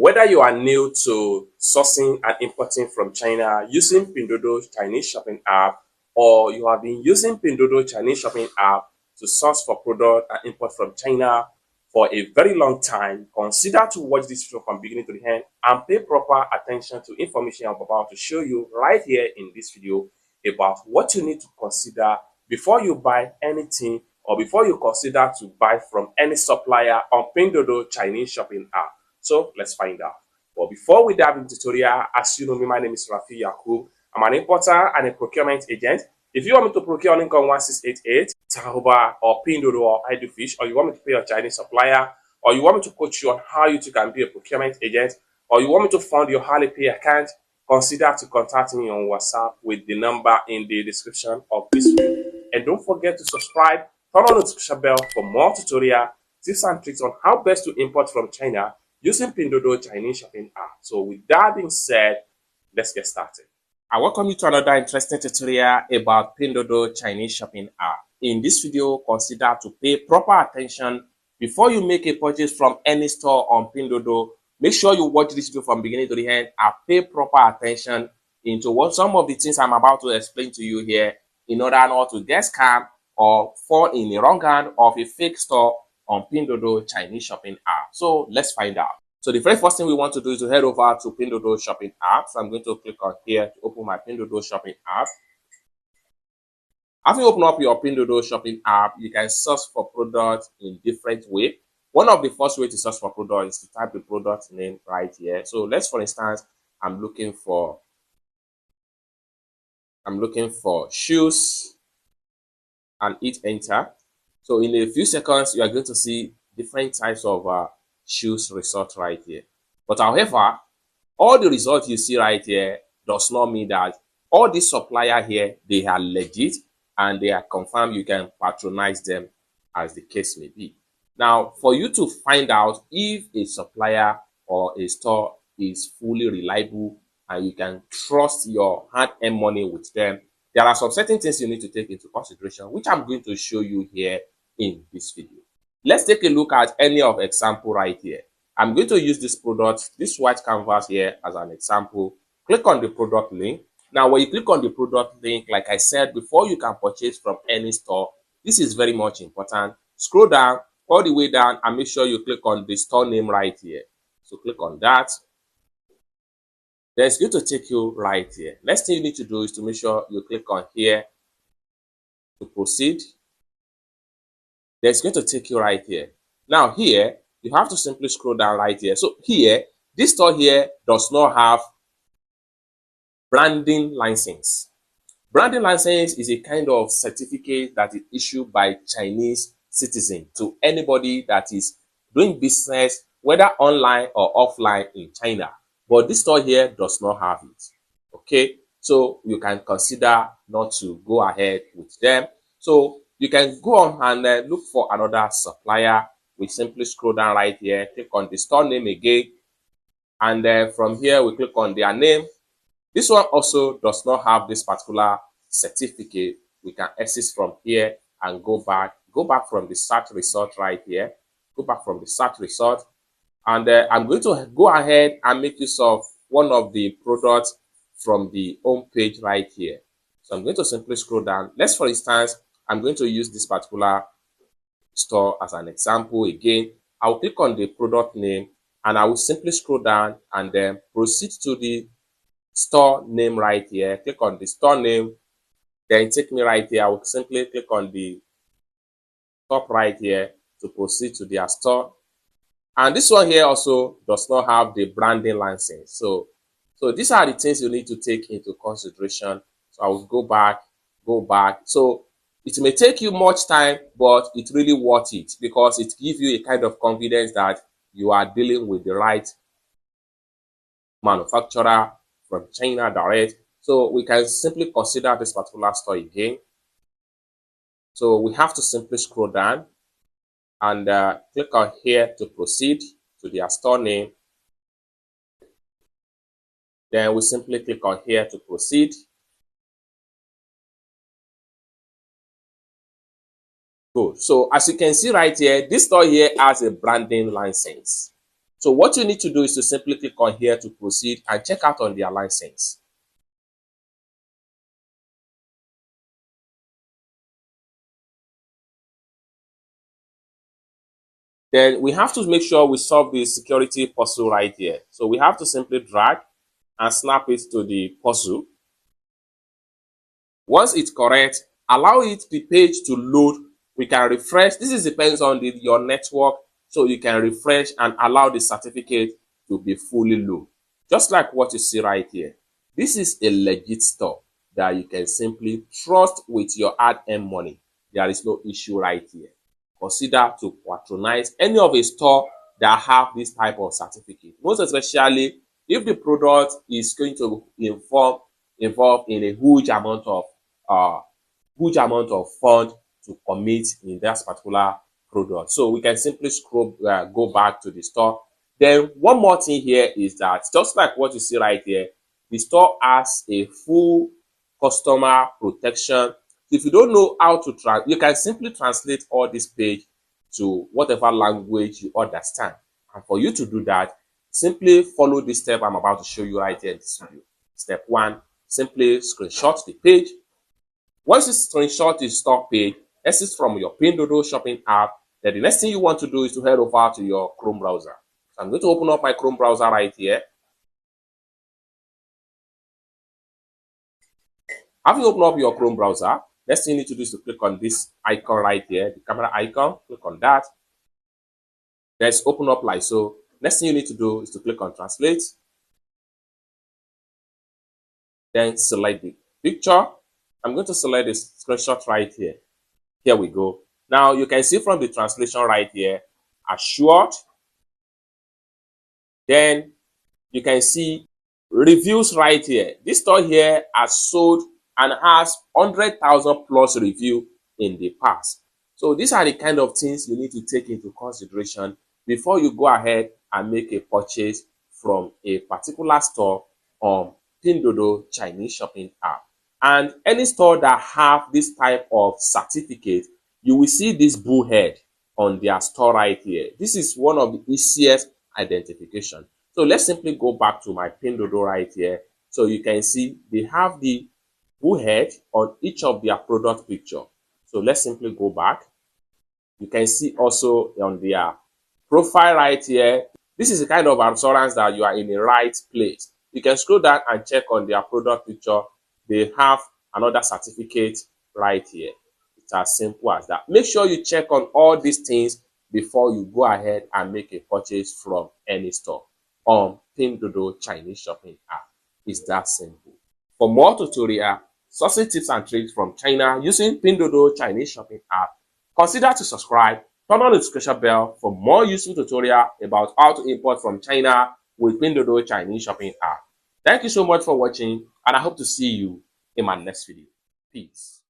Whether you are new to sourcing and importing from China using Pinduoduo Chinese shopping app, or you have been using Pinduoduo Chinese shopping app to source for product and import from China for a very long time, consider to watch this video from beginning to the end and pay proper attention to information I'm about to show you right here in this video about what you need to consider before you buy anything or before you consider to buy from any supplier on Pinduoduo Chinese shopping app. So let's find out. But before we dive into the tutorial, as you know me, my name is Rafi Yakub. I'm an importer and a procurement agent. If you want me to procure on Income 1688, Tahoba or Pinduoduo or Idlefish, or you want me to pay a Chinese supplier, or you want me to coach you on how you can be a procurement agent, or you want me to fund your Alipay account, consider to contact me on WhatsApp with the number in the description of this video. And don't forget to subscribe, turn on the notification bell for more tutorial, tips and tricks on how best to import from China using Pinduoduo Chinese shopping app. So with that being said, let's get started. I welcome you to another interesting tutorial about Pinduoduo Chinese shopping app. In this video, consider to pay proper attention before you make a purchase from any store on Pinduoduo. Make sure you watch this video from beginning to the end and pay proper attention into what some of the things I'm about to explain to you here in order not to get scammed or fall in the wrong hand of a fake store on Pinduoduo Chinese shopping app. So let's find out. So the very first thing we want to do is to head over to Pinduoduo shopping app. So I'm going to click on here to open my Pinduoduo shopping app. After you open up your Pinduoduo shopping app, you can search for products in different ways. One of the first ways to search for product is to type the product name right here. So let's, for instance, I'm looking for shoes and hit enter. So in a few seconds, you are going to see different types of shoes result right here. But however, all the results you see right here does not mean that all these suppliers here, they are legit and they are confirmed. You can patronize them as the case may be. Now, for you to find out if a supplier or a store is fully reliable and you can trust your hard-earned money with them, there are some certain things you need to take into consideration, which I'm going to show you here in this video. Let's take a look at any of example right here. I'm going to use this product, this white canvas here as an example. Click on the product link. Now, when you click on the product link, like I said, before you can purchase from any store, this is very much important. Scroll down all the way down and make sure you click on the store name right here. So click on that. Then it's going to take you right here. Next thing you need to do is to make sure you click on here to proceed. Then it's going to take you right here. Now here, you have to simply scroll down right here. So here, this store here does not have branding license. Branding license is a kind of certificate that is issued by Chinese citizen to anybody that is doing business, whether online or offline in China. But this store here does not have it. Okay, so you can consider not to go ahead with them. So you can go on and look for another supplier. We simply scroll down right here, click on the store name again, and then from here we click on their name. This one also does not have this particular certificate. We can exit from here and go back from the search result right here. Go back from the search result, and I'm going to go ahead and make use of one of the products from the home page right here. So I'm going to simply scroll down. Let's, for instance, I'm going to use this particular store as an example again. I'll click on the product name and I will simply scroll down and then proceed to the store name right here. Click on the store name, then take me right here. I will simply click on the top right here to proceed to their store. And this one here also does not have the branding license. So these are the things you need to take into consideration. So I will go back. So it may take you much time, but it's really worth it because it gives you a kind of confidence that you are dealing with the right manufacturer from China direct. So we can simply consider this particular store again. So we have to simply scroll down and click on here to proceed to their store name. Then we simply click on here to proceed. Good. So as you can see right here, this store here has a branding license. So what you need to do is to simply click on here to proceed and check out on their license. Then we have to make sure we solve the security puzzle right here. So we have to simply drag and snap it to the puzzle. Once it's correct, allow the page to load. We can refresh. This depends on your network, so you can refresh and allow the certificate to be fully loaded. Just like what you see right here. This is a legit store that you can simply trust with your hard-earned money. There is no issue right here. Consider to patronize any of a store that have this type of certificate. Most especially if the product is going to involve in a uh, huge amount of fund to commit in that particular product. So we can simply go back to the store. Then one more thing here is that just like what you see right here, the store has a full customer protection. If you don't know how to you can simply translate all this page to whatever language you understand. And for you to do that, simply follow this step I'm about to show you right here in this video. Step 1, simply screenshot the page. Once you screenshot the stock page, exit from your Pinduoduo shopping app. Then the next thing you want to do is to head over to your Chrome browser. So I'm going to open up my Chrome browser right here. After you open up your Chrome browser, next thing you need to do is to click on this icon right here, the camera icon. Click on that. Let's open up like so. Next thing you need to do is to click on translate. Then select the picture. I'm going to select the screenshot right here. Here we go. Now you can see from the translation right here, assured. Then you can see reviews right here. This store here has sold and has 100,000 plus review in the past. So these are the kind of things you need to take into consideration before you go ahead and make a purchase from a particular store on Pinduoduo Chinese shopping app. And any store that have this type of certificate, you will see this bullhead on their store right here. This is one of the easiest identification. So let's simply go back to my Pinduoduo right here. So you can see they have the bullhead on each of their product picture. So let's simply go back. You can see also on their profile right here. This is a kind of assurance that you are in the right place. You can scroll down and check on their product picture. They have another certificate right here. It's as simple as that. Make sure you check on all these things before you go ahead and make a purchase from any store on Pinduoduo Chinese shopping app. It's that simple. For more tutorial, sourcing tips and tricks from China using Pinduoduo Chinese shopping app, consider to subscribe, turn on the notification bell for more useful tutorial about how to import from China with Pinduoduo Chinese shopping app. Thank you so much for watching, and I hope to see you in my next video. Peace.